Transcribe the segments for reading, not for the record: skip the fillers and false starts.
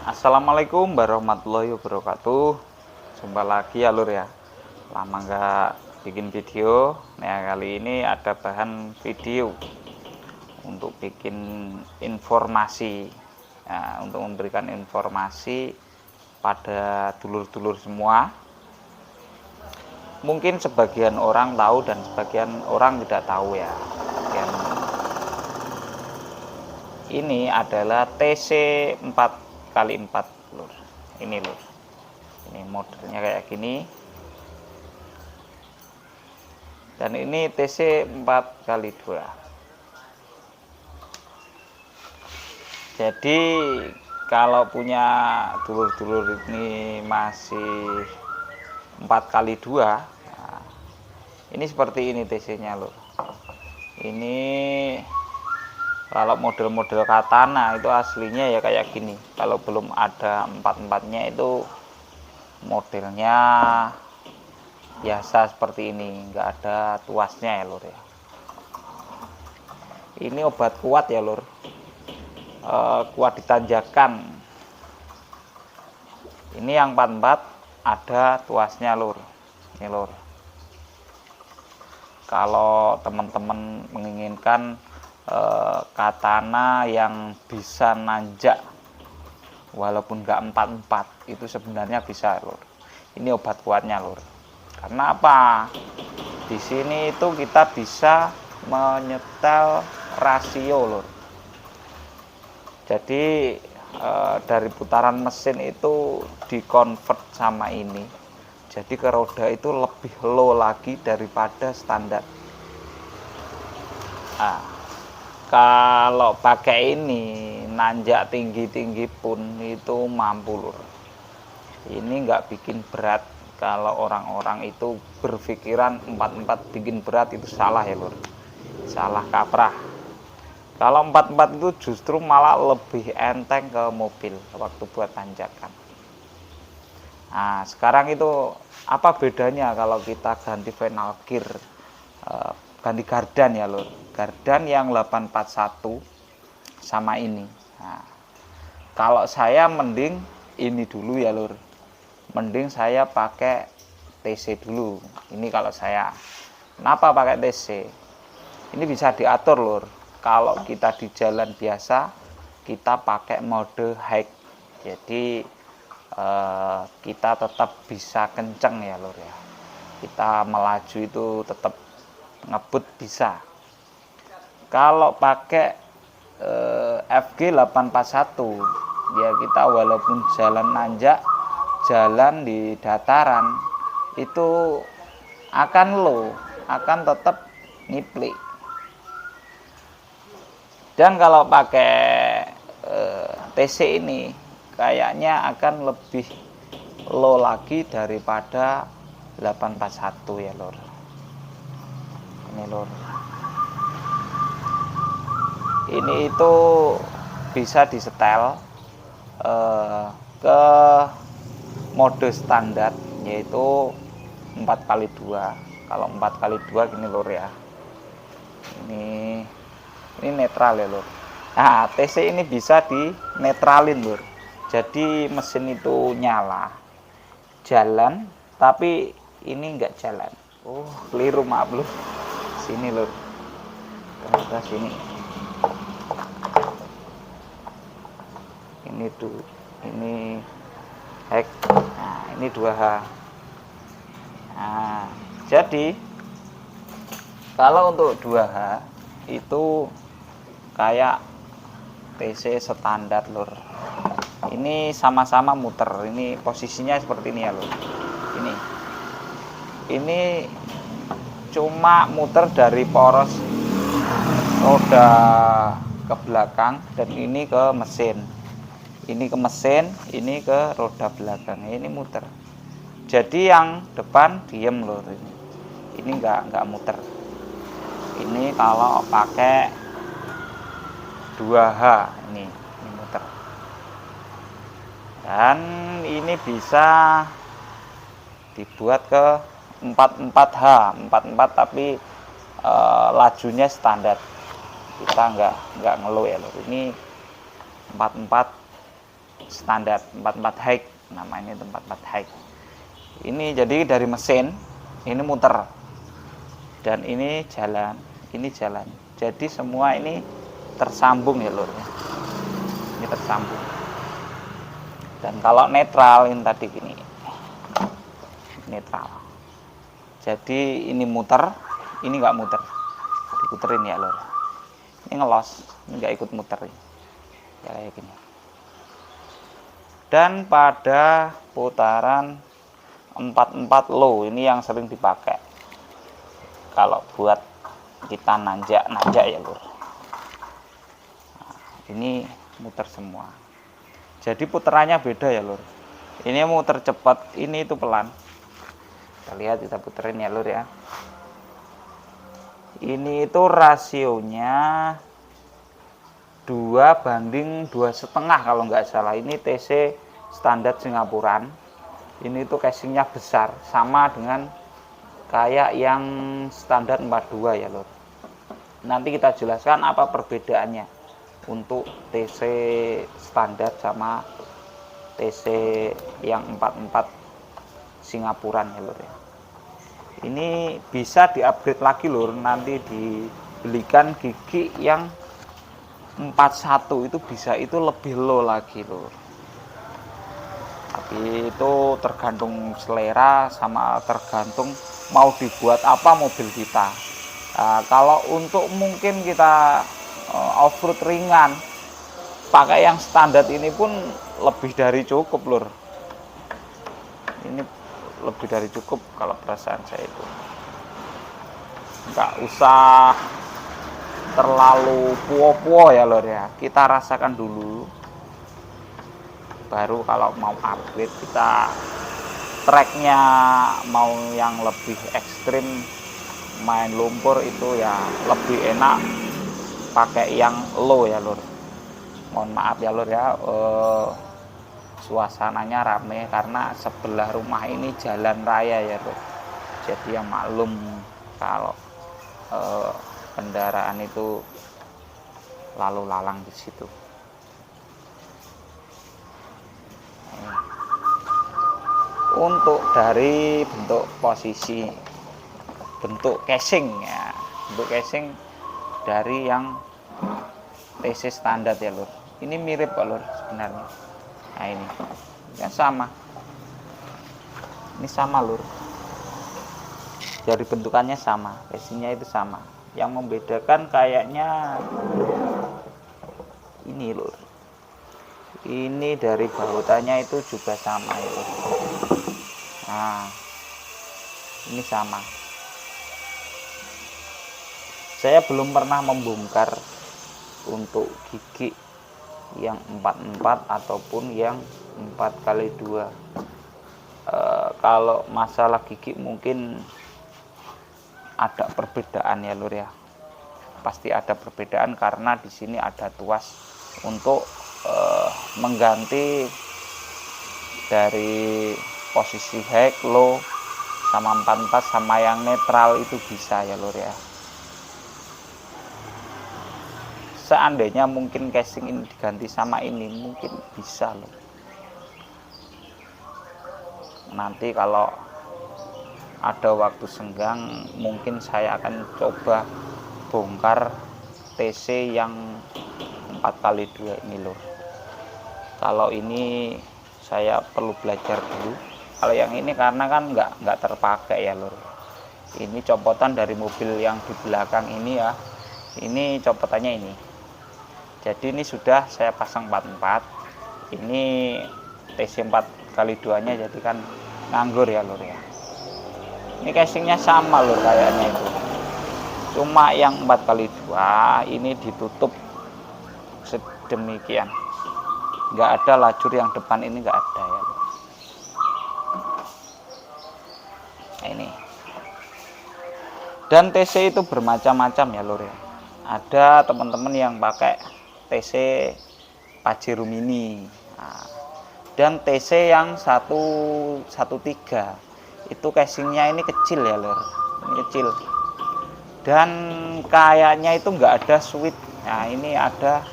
Assalamualaikum warahmatullahi wabarakatuh. Jumpa lagi ya lur ya. Lama nggak bikin video. Nah kali ini ada bahan video untuk bikin informasi. Nah, untuk memberikan informasi pada dulur-dulur semua. Mungkin sebagian orang tahu dan sebagian orang tidak tahu ya. Bagian ini adalah TC 4x4 lur. Ini lur. Ini modelnya kayak gini. Dan ini TC 4x2. Jadi kalau punya dulur-dulur ini masih 4x2, nah, ini seperti ini TC-nya lur. Ini kalau model-model katana itu aslinya ya kayak gini. Kalau belum ada 4-4-nya itu modelnya biasa seperti ini, nggak ada tuasnya ya lur ya. Ini obat kuat ya lur, kuat ditanjakan. Ini yang 4-4 ada tuasnya lur. Ini lur, kalau teman-teman menginginkan katana yang bisa nanjak walaupun nggak 4-4, itu sebenarnya bisa lur. Ini obat kuatnya lur. Karena apa? Di sini itu kita bisa menyetel rasio lur. Jadi dari putaran mesin itu dikonvert sama ini. Jadi ke roda itu lebih low lagi daripada standar. Nah, kalau pakai ini nanjak tinggi-tinggi pun itu mampu lur. Ini nggak bikin berat. Kalau orang-orang itu berpikiran 4-4 bikin berat, itu salah ya lur. Salah kaprah. Kalau 4-4 itu justru malah lebih enteng ke mobil waktu buat tanjakan. Nah sekarang itu apa bedanya kalau kita ganti final gear, ganti gardan ya lur. Gardan yang 841 sama ini. Nah, kalau saya mending ini dulu ya lur. Mending saya pakai TC dulu. Ini kalau saya. Kenapa pakai TC? Ini bisa diatur lur. Kalau kita di jalan biasa, kita pakai mode high. Jadi kita tetap bisa kenceng ya lur ya. Kita melaju itu tetap ngebut bisa. Kalau pakai FG 841 ya, kita walaupun jalan nanjak, jalan di dataran itu akan low, akan tetap ngiplik. Dan kalau pakai TC ini kayaknya akan lebih low lagi daripada 841 ya lur. Ini lur. Ini itu bisa disetel ke mode standar, yaitu 4x2. Kalau 4x2 gini lur ya. Ini netral ya lur. Nah, TC ini bisa di netralin lur. Jadi mesin itu nyala, jalan, tapi ini enggak jalan. Oh, keliru, maaf lur. Sini lur. Ke sini. Ini tuh, ini hack. Nah, ini 2H. Nah, jadi kalau untuk 2H itu kayak TC standar lur. Ini sama-sama muter. Ini posisinya seperti ini ya lur. Ini cuma muter dari poros roda ke belakang dan ini ke mesin. Ini ke mesin, ini ke roda belakang. Ini muter. Jadi yang depan diem lur. Ini enggak muter. Ini kalau pakai 2H ini muter. Dan ini bisa dibuat ke 4-4H, 4-4 tapi lajunya standar. Kita enggak ngeluh ya lur. Ini 4-4 standar 44 high, namanya itu 44 high. Ini jadi dari mesin ini muter dan ini jalan, ini jalan. Jadi semua ini tersambung ya lur. Ini tersambung. Dan kalau netral ini tadi gini, netral. Jadi ini muter, ini nggak muter, diputerin ya lur. Ini ngelos, ini nggak ikut muter ya kayak gini. Dan pada putaran 44 low ini yang sering dipakai kalau buat kita nanjak ya lur. Nah, ini muter semua. Jadi puterannya beda ya lur. Ini muter cepat, ini itu pelan. Kita lihat, kita puterin ya lur ya. Ini itu rasionya 2:2,5 kalau nggak salah. Ini TC standar Singapuran. Ini tuh casingnya besar, sama dengan kayak yang standar 42 ya lur. Nanti kita jelaskan apa perbedaannya untuk TC standar sama TC yang 44 Singapuran ya lur ya. Ini bisa di-upgrade lagi lur, nanti dibelikan gigi yang 41 itu bisa, itu lebih low lagi lur. Tapi itu tergantung selera sama tergantung mau dibuat apa mobil kita. Nah, kalau untuk mungkin kita off-road ringan, pakai yang standar ini pun lebih dari cukup lur. Ini lebih dari cukup kalau perasaan saya itu. Nggak usah terlalu puo-puo ya lur ya. Kita rasakan dulu. Baru kalau mau upgrade kita tracknya mau yang lebih ekstrim, main lumpur itu ya lebih enak pakai yang low ya lur. Mohon maaf ya lur ya, suasananya rame karena sebelah rumah ini jalan raya ya lur. Jadi ya maklum kalau kendaraan itu lalu lalang di situ. Untuk dari bentuk posisi, bentuk casing ya, bentuk casing dari yang TC standar ya lur. Ini mirip kok lur sebenarnya. Nah ini ya sama, ini sama lur. Dari bentukannya sama, casingnya itu sama. Yang membedakan kayaknya ini lur. Ini dari bahutannya itu juga sama itu. Nah, ini sama. Saya belum pernah membongkar untuk gigi yang 44 ataupun yang 4x2. Kalau masalah gigi mungkin ada perbedaan ya lur ya. Pasti ada perbedaan karena di sini ada tuas untuk mengganti dari posisi high, low, sama 44 sama yang netral itu bisa ya lur ya. Seandainya mungkin casing ini diganti sama ini mungkin bisa loh. Nanti kalau ada waktu senggang mungkin saya akan coba bongkar TC yang 4x2 ini lur. Kalau ini saya perlu belajar dulu. Kalau yang ini karena kan nggak terpakai ya lur. Ini copotan dari mobil yang di belakang ini ya. Ini copotannya ini. Jadi ini sudah saya pasang 44. Ini TC 4x2 nya jadi kan nganggur ya lur ya. Ini casingnya sama lur kayaknya itu. Cuma yang 4x2 ini ditutup sedemikian. Nggak ada lajur yang depan ini, nggak ada ya. Nah, ini. Dan TC itu bermacam-macam ya lur ya. Ada teman-teman yang pakai TC Pajero Mini. Nah, dan TC yang 113 itu casingnya ini kecil ya lur. Ini kecil. Dan kayaknya itu nggak ada switch. Nah ini ada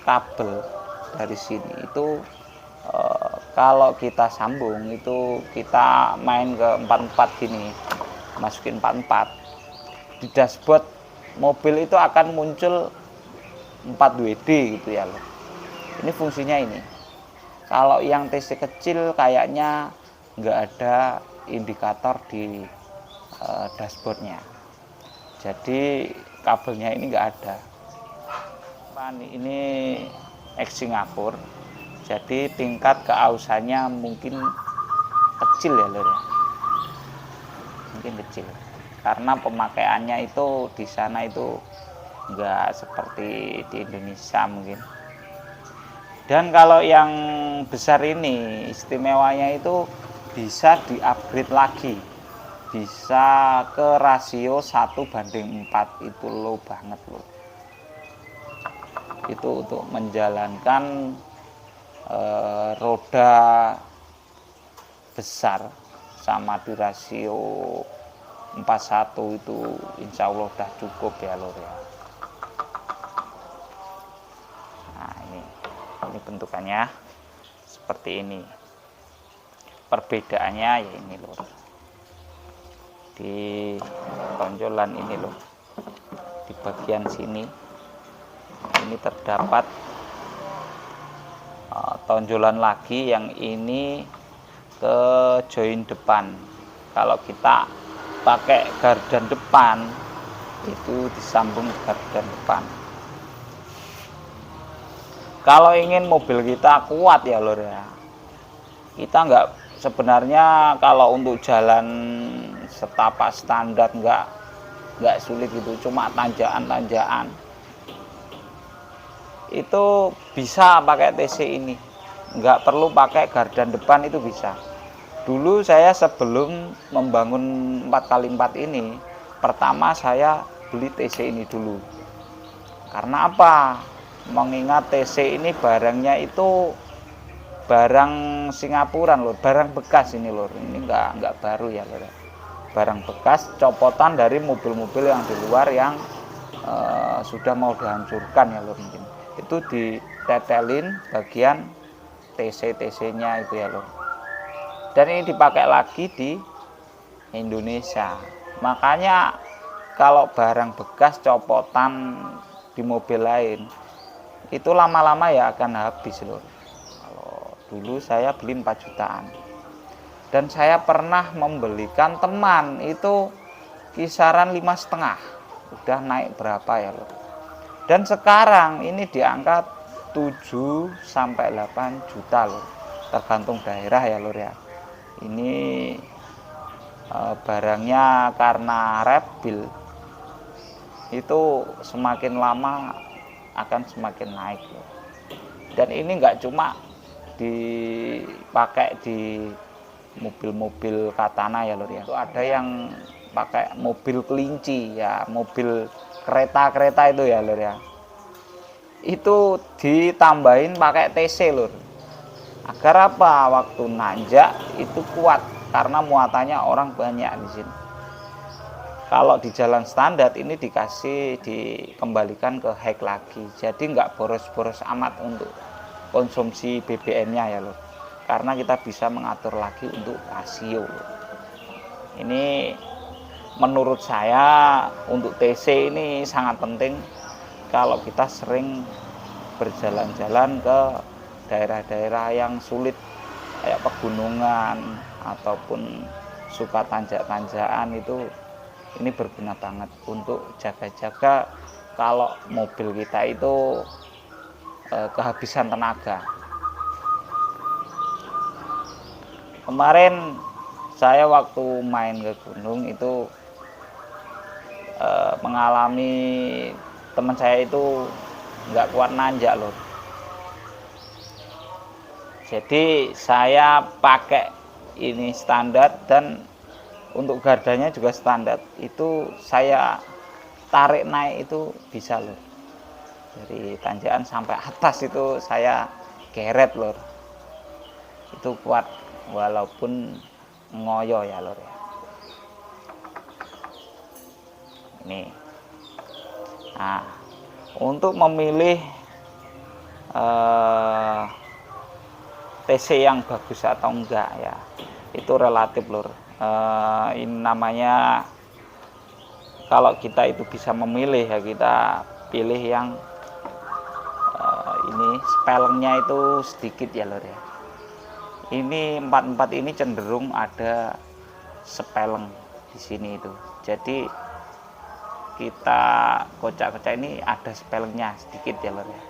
kabel dari sini itu kalau kita sambung itu kita main ke 44 gini, masukin 44 di dashboard mobil itu akan muncul 4WD gitu ya loh. Ini fungsinya ini. Kalau yang TC kecil kayaknya nggak ada indikator di dashboardnya. Jadi kabelnya ini nggak ada. Ini X Singapura. Jadi tingkat keausannya mungkin kecil ya lor ya. Mungkin kecil. Karena pemakaiannya itu di sana itu nggak seperti di Indonesia mungkin. Dan kalau yang besar ini istimewanya itu bisa di-upgrade lagi. Bisa ke rasio 1:4, itu low banget loh. Itu untuk menjalankan roda besar sama di rasio 41 itu insya Allah udah cukup ya lor ya. Nah ini bentukannya seperti ini. Perbedaannya ya ini lor, di tonjolan ini loh, di bagian sini ini terdapat tonjolan lagi yang ini ke join depan. Kalau kita pakai gardan depan itu disambung gardan depan. Kalau ingin mobil kita kuat ya lor ya, kita nggak, sebenarnya kalau untuk jalan setapak standar nggak sulit gitu, cuma tanjakan itu bisa pakai TC ini, nggak perlu pakai gardan depan, itu bisa. Dulu saya sebelum membangun 4x4 ini, pertama saya beli TC ini dulu. Karena apa? Mengingat TC ini barangnya itu barang Singapura lor, barang bekas ini lor, ini nggak baru ya lor. Barang bekas copotan dari mobil-mobil yang di luar yang sudah mau dihancurkan ya lor, mungkin itu ditetelin bagian TC-nya itu ya lor. Dan ini dipakai lagi di Indonesia. Makanya kalau barang bekas copotan di mobil lain itu lama-lama ya akan habis lor. Kalau dulu saya beli 4 jutaan. Dan saya pernah membelikan teman itu kisaran 5,5. Udah naik berapa ya lor. Dan sekarang ini diangkat 7 sampai 8 juta lor. Tergantung daerah ya lor ya. Ini barangnya karena rebil itu semakin lama akan semakin naik lor. Dan ini nggak cuma dipakai di mobil-mobil katana ya lor ya, itu ada yang pakai mobil kelinci ya, mobil kereta itu ya lor ya, itu ditambahin pakai TC lor, agar apa, waktu nanjak itu kuat karena muatannya orang banyak di sini. Kalau di jalan standar ini dikembalikan ke hek lagi, jadi nggak boros-boros amat untuk konsumsi BBM-nya ya lor, karena kita bisa mengatur lagi untuk rasio. Ini menurut saya untuk TC ini sangat penting kalau kita sering berjalan-jalan ke daerah-daerah yang sulit kayak pegunungan ataupun suka tanjak-tanjakan, itu ini berguna banget untuk jaga-jaga kalau mobil kita itu kehabisan tenaga. Kemarin saya waktu main ke gunung itu mengalami teman saya itu nggak kuat nanjak loh. Jadi saya pakai ini standar, dan untuk gardanya juga standar. Itu saya tarik naik itu bisa loh. Dari tanjakan sampai atas itu saya geret lor. Itu kuat walaupun ngoyo ya lor ya. Ini. Nah, untuk memilih TC yang bagus atau enggak ya, itu relatif lur. Ini namanya, kalau kita itu bisa memilih ya, kita pilih yang ini spellingnya itu sedikit ya lur ya. Ini 44 ini cenderung ada spelling di sini itu, jadi kita kocak-kocak ini ada spellingnya sedikit ya lur ya.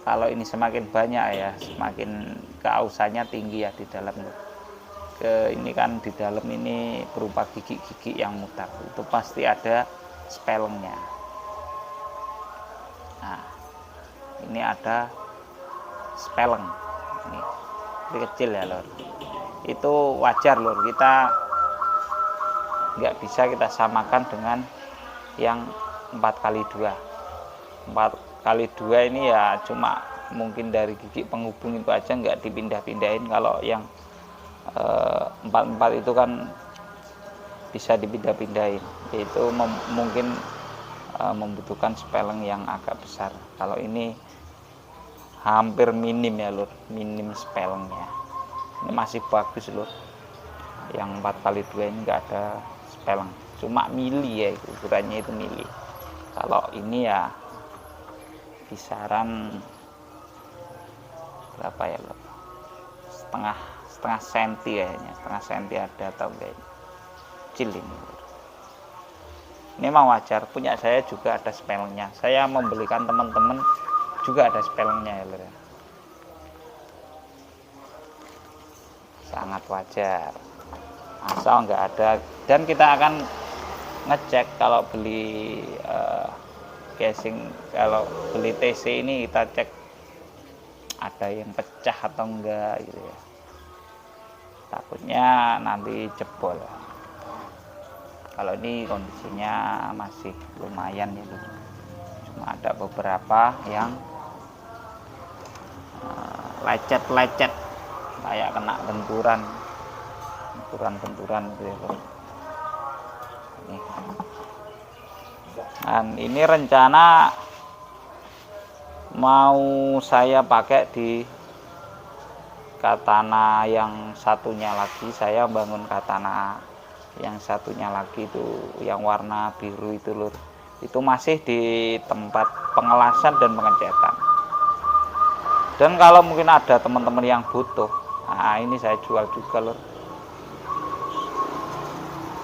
Kalau ini semakin banyak ya, semakin keausannya tinggi ya di dalam lur. Ini kan di dalam ini berupa gigi-gigi yang mutar, itu pasti ada spellingnya. Nah, ini ada spelling ini kecil ya lur. Itu wajar lur, kita nggak bisa kita samakan dengan yang 4x2. 4x2 ini ya cuma mungkin dari gigi penghubung itu aja, nggak dipindah-pindahin. Kalau yang 44 itu kan bisa dipindah-pindahin, yaitu mungkin membutuhkan spelling yang agak besar. Kalau ini hampir minim ya lur, minim spellingnya. Ini masih bagus lur. Yang 4x2 ini enggak ada spelling, cuma mili ya, ukurannya itu mili. Kalau ini ya kisaran berapa ya lur, setengah senti kayaknya, setengah senti ada atau enggak, kecil ini lur. Ini memang wajar, punya saya juga ada spellingnya, saya membelikan teman-teman juga ada spellingnya ya lur ya. Sangat wajar, asal nggak ada. Dan kita akan ngecek kalau beli casing, kalau beli TC ini kita cek ada yang pecah atau enggak gitu ya, takutnya nanti jebol. Kalau ini kondisinya masih lumayan ya, cuma ada beberapa yang lecet-lecet kayak kena benturan gitu ya. Dan ini rencana mau saya pakai di katana yang satunya lagi. Saya bangun katana yang satunya lagi itu yang warna biru itu lur, itu masih di tempat pengelasan dan pengecetan. Dan kalau mungkin ada teman-teman yang butuh, nah ini saya jual juga lur.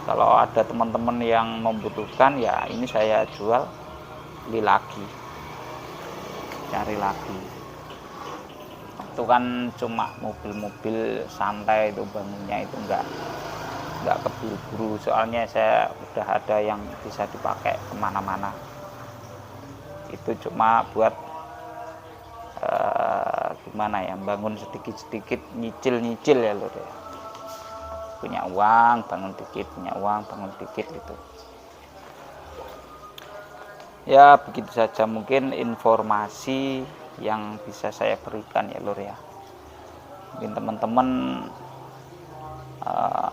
Kalau ada teman-teman yang membutuhkan ya ini saya jual, beli lagi, cari lagi. Itu kan cuma mobil-mobil santai, itu bangunnya itu enggak keburu-buru, soalnya saya udah ada yang bisa dipakai kemana-mana. Itu cuma buat gimana ya, bangun sedikit-sedikit, nyicil-nyicil ya lur ya. Punya uang bangun dikit, punya uang bangun dikit gitu ya. Begitu saja mungkin informasi yang bisa saya berikan ya lur ya. Mungkin teman-teman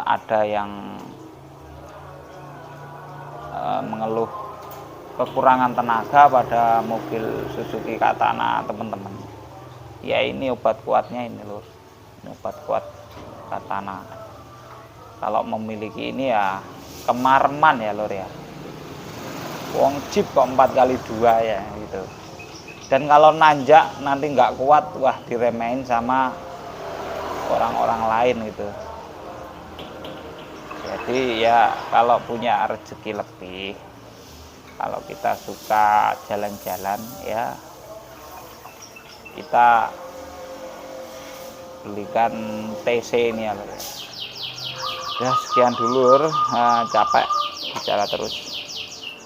ada yang mengeluh kekurangan tenaga pada mobil Suzuki Katana teman-teman, ya ini obat kuatnya ini lur, ini obat kuat Katana. Kalau memiliki ini ya kemarman ya lur ya, wong jeep kok 4x2 ya gitu. Dan kalau nanjak nanti nggak kuat, wah diremehin sama orang-orang lain gitu. Jadi ya kalau punya rezeki lebih, kalau kita suka jalan-jalan ya kita belikan TC ini ya lur. Ya sekian dulu, capek bicara terus.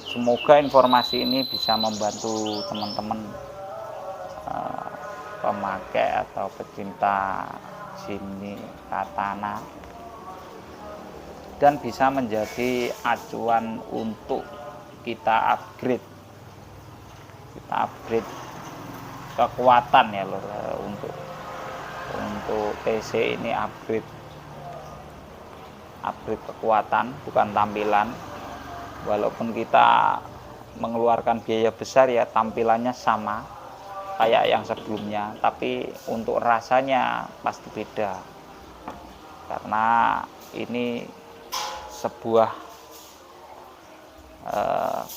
Semoga informasi ini bisa membantu teman-teman pemakai atau pecinta sini Katana, dan bisa menjadi acuan untuk kita upgrade kekuatan ya lur. Untuk TC ini upgrade kekuatan, bukan tampilan. Walaupun kita mengeluarkan biaya besar ya tampilannya sama, kayak yang sebelumnya, tapi untuk rasanya pasti beda karena ini sebuah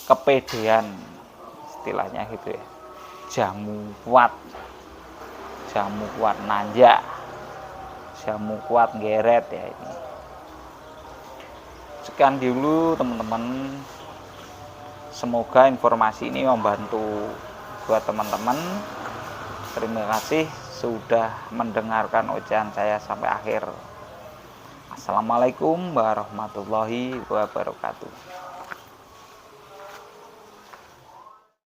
kepedean istilahnya gitu ya, jamu kuat nanjak, jamu kuat geret ya. Ini sekian dulu teman-teman, semoga informasi ini membantu buat teman-teman. Terima kasih sudah mendengarkan ocehan saya sampai akhir. Assalamualaikum warahmatullahi wabarakatuh.